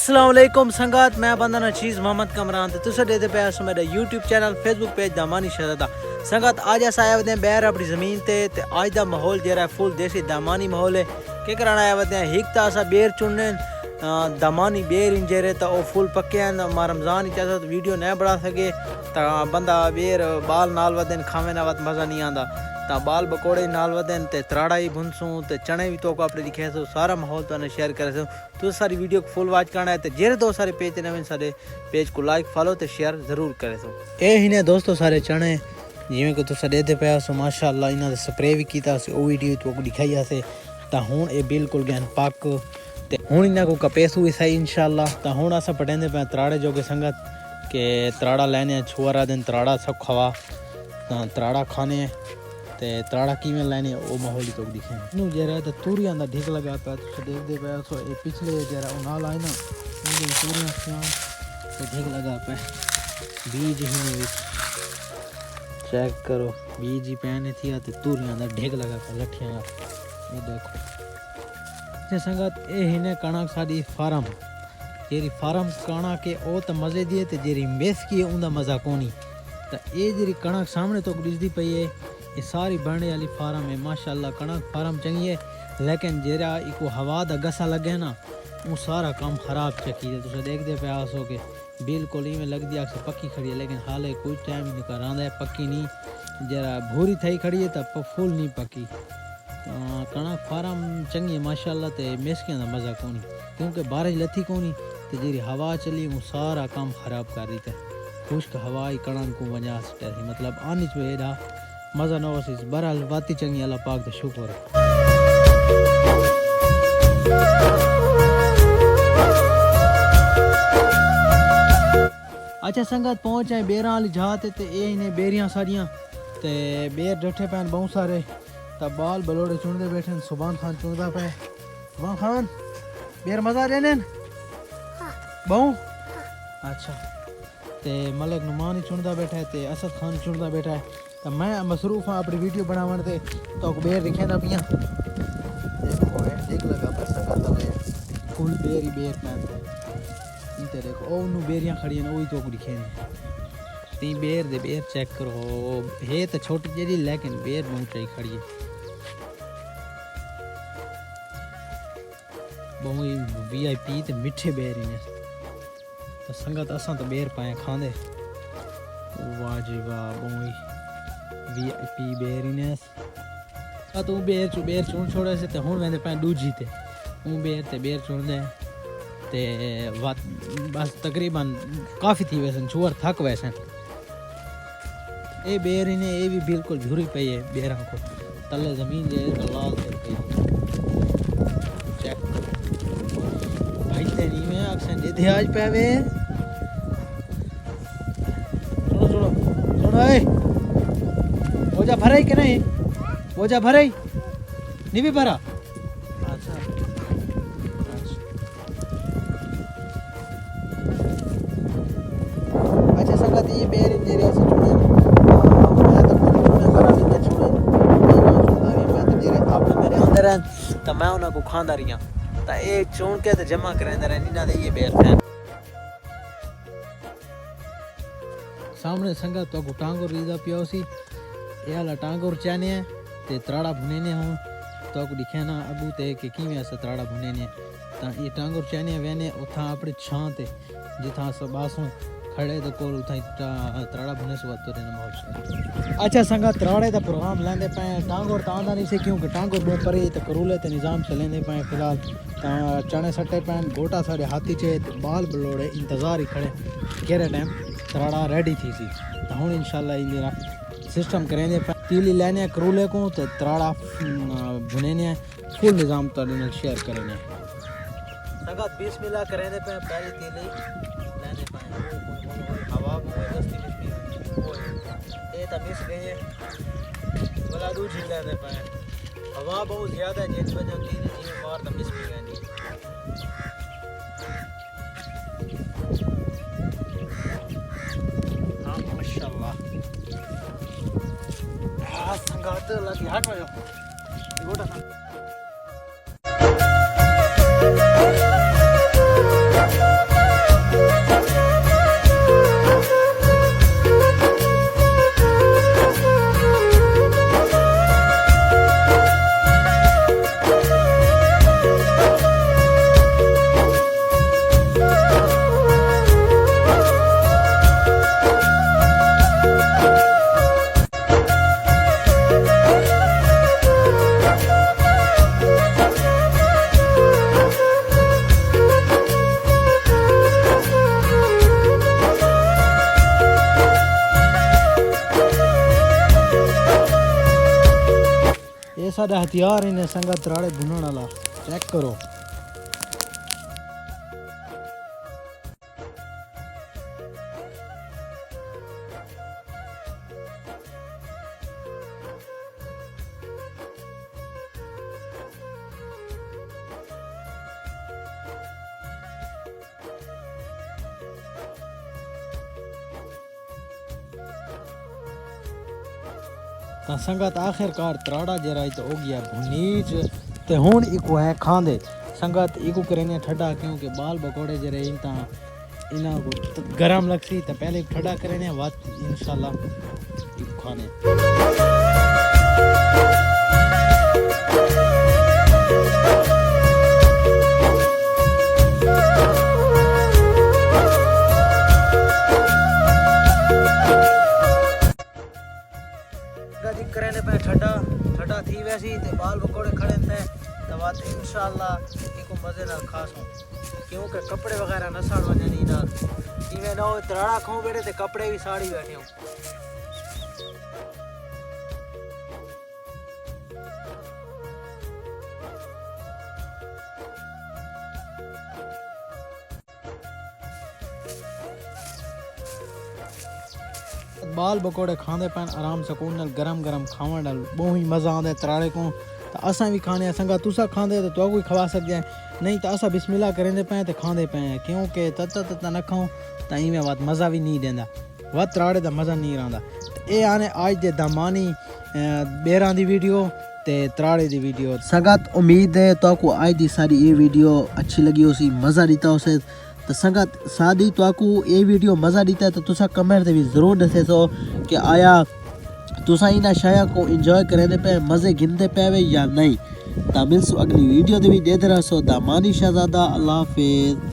अस्सलाम वालेकुम संगात मैं बंदा चीज मोहम्मद कमरान तुस देते पे मेरा यूट्यूब चैनल फेसबुक पेज दामानी शहजादा संगात आज अस आए वदे बैर अपनी ज़मीन ते आज दा माहौल जरा फुल देसी दामानी माहौल है के कराना आए वदे हिक ता असा बेर चुनने दामानी बेर इंजरे ता ओ फुल पक्के हैं मा रमज़ान इजाज़त तो वीडियो न बढ़ा सके ता बंदा बेर बाल नाल वदन खावे ना वत मज़ा नहीं आंदा ता बाल बकोड़े नाल वदन ते त्राड़ा ही भुनसूं ते चने भी तो को अपने दिखे सो सारा माहौल तो शेयर करे सो तो सारी वीडियो को फुल वॉच करना है तो जेरे दो सारे पेज नवे सारे पेज को लाइक फॉलो ते शेयर जरूर करे सो ए ही ने दोस्तों सारे चने जिवें कि तुस देते पे सो माशाअल्लाह इना स्प्रे भी कीता सी ओ वीडियो तो को दिखाई से ता हुन ए बिल्कुल गैन पक ते हुन इना को कपेसू भी सही इंशाअल्लाह ता हुन अस पटेंदे पे त्राड़े जो के संगत के त्राड़ा लेने छुआरा दिन त्राड़ा सब खवा त्राड़ा खाने ते त्राड़ा किवें लेने ओ माहौल तो दिखे नु जरा तो तूरियां दा ढिक लगा पे तो देख दे पे सो ए पिछले जरा उनाल आए ना उन तूरियां से ढिक लगा पे बीज ही चेक करो बीज ही पहने थी ते तूरियां दा ढिक लगा पे लठियां ये देखो ते संगत ए हिने कणक साडी फार्म जेरी फार्म कणा के ओ तो मजे दिए ते जेरी मेस की उंदा मजा कोनी ता ए जेरी कणक सामने तो दिसदी पई है ये सारी बनने वाली फार्म है माशाल्लाह कणक फार्म चंगी है लेकिन जेरा इको हवा दा गसा लगे ना वो सारा काम खराब चकी है तुम देखते पे आसो के बिल्कुल ही में लग दिया पक्की खड़ी है लेकिन हाल है कुछ टाइम ही निकल रहा है पक्की नहीं जरा भूरी थी खड़ी है तब फुल नहीं पक्की कणक फार्म चंगी है माशाल्लाह ते मेसकियां दा मजा कोनी क्योंकि बारिश लथी कोनी ते जेरी हवा चली वो सारा काम खराब कर रही थी खुश्क हवा ही कणक को वजह से मतलब आनी चाहिए एडा मजा न हो बहरहाल बाती चंगी अल्लाह पाक दा शुक्र अच्छा संगत पहुंचे बेरां वाली जात ते ए ने बेरियां सारियां ते बेर डठे पैन बहुत सारे तब बाल बलोड़े चुनदे बैठे सुभान खान चुनदा पे सुभान खान बेर मजा लेने बहु अच्छा ते मलिक नुमान ही चुनदा बैठा है ते असद खान चुनदा बैठा है तो मैं मसरूफ हाँ अपनी वीडियो बनावन ते तो बेर लिखे ना पिया देखो एक लगा पर सकता है फुल बेर ही बेर पैन इनते देखो ओ नु बेरियां खड़ी हैं वही तो लिखे ने ती बेर दे बेर चेक करो है तो छोटी जेरी लेकिन बेर बहुत सही खड़ी है बहुत वीआईपी ते मिठे बेर ही ने तो संगत असा तो बेर पाए खांदे वाह जी वाह बहुत वीआईपी बेरिनेस आ तू बेर चुन छोड़े से ते हुन वेंदे पे दूजी ते हूं बेर चुन दे ते बस तकरीबन काफी थी वैसे छुअर थक वैसे ए बेर ने ए भी बिल्कुल झुरी पई है बेरा को तले जमीन जे लाल से पई चेक भाई ते नी में अक्सर दे आज पेवे सुनो ए बोझा भराई के नहीं बोझा भराई नहीं भी भरा अच्छा अच्छा संगत ये बेर इंजरिया से छुड़े मैं तो छुड़े भरा भी नहीं छुड़े मैं तो जेरे आप मेरे अंदर हैं तो मैं उन्हें को खांदा रही तो ये चुन के तो जमा करांदा रहनी ना ये बेर थे सामने संगत तो टांगो रीदा पियो सी ये वाला टांगोर चाने ते त्राड़ा भुनेने हो तो को दिखे ना अबू ते के किवें अस त्राड़ा भुनेने ता ये टांगोर चाने वेने उथा अपने छां ते जिथा सब बासों खड़े तो कोल उथा त्राड़ा भुने से वतो रे माहौल अच्छा संगा त्राड़े दा प्रोग्राम लेंदे पे टांगोर तांदा नहीं से क्योंकि टांगोर में परे ते करूले ते निजाम चलेंदे पे फिलहाल ता चने सट्टे पैन गोटा सारे हाथी चे बाल बलोड़े इंतजार ही खड़े केरे टाइम त्राड़ा रेडी थी सी ता हुन इंशाल्लाह इंदिरा सिस्टम करेंगे तीली लेने करूले को तो त्राड़ा भुनेने फुल निज़ाम तारीन शेयर करेंगे संगत बिस्मिल्लाह करेंगे पे पहली तीली लेने पाए हवा में दस्ती मिस्ती ये तो मिस गई है वाला दूसरी लेने पाए हवा बहुत ज़्यादा है जिस वजह तीली चीज़ मार तो मिस भी गई हाँ माशाल्लाह संगात लगी हट में गोटा साडा हथियार इन्हें संगत त्राड़े भुनण वाला चेक करो। ਤਾਂ ਸੰਗਤ ਆਖਿਰਕਾਰ ਤਰਾੜਾ ਜਿਹੜਾ ਇਹ ਹੋ ਗਿਆ ਭੁਨੀਜ ਤੇ ਹੁਣ ਇਕੋ ਹੈ ਖਾਂਦੇ ਸੰਗਤ ਇਕੋ ਕਰਨੇ ਠੱਡਾ ਕਿਉਂਕਿ ਬਾਲ ਬਕੌੜੇ ਜਿਹੜੇ ਇਨ ਤਾਂ ਇਹਨਾਂ ਕੋ ਗਰਮ ਲੱਗਸੀ ਤਾਂ ਪਹਿਲੇ ਠੱਡਾ ਕਰਨੇ ਬਾਅਦ इंशाल्लाह ਇਕੋ ਖਾਣੇ करने पे ठंडा थी वैसी ते बाल पकौड़े खड़े थे तो बात इंशाल्लाह इको मजे नाल खास हो क्योंकि कपड़े वगैरह न साड़ वने नी नाल इवें ना तराड़ा खाऊं बेटे ते कपड़े भी साड़ी बैठे हो। बाल पकौड़े खाते पैन आराम सुकून नाल गरम गरम खावन नाल बहुत ही मज़ा आता है तराड़े को तो असा भी खाने संगा तुसा खाते तो कोई खवा सकते हैं नहीं तो असा बिस्मिल्लाह करेंदे पे तो खाते पे क्योंकि तत्ता तत्ता न खाओ तो इवें बात मज़ा भी नहीं देंदा वह तराड़े का मज़ा नहीं रहा। ये आने आज दे दामानी बेरां दी वीडियो ते तराड़े दी वीडियो संगत उम्मीद है तो आपको आज दी सारी ये वीडियो अच्छी लगी उसी मज़ा दीता उसे तो संगत सादी तो आपको ये वीडियो मज़ा दीता है तो तुसा कमेंट से भी ज़रूर दसे सो कि आया तुसा इन्हें शाया को इंजॉय करेंदे पे मज़े गिनते पे या नहीं। तो मिलसो अगली वीडियो भी देते रहो। दामानी शहजादा अल्लाह हाफिज़।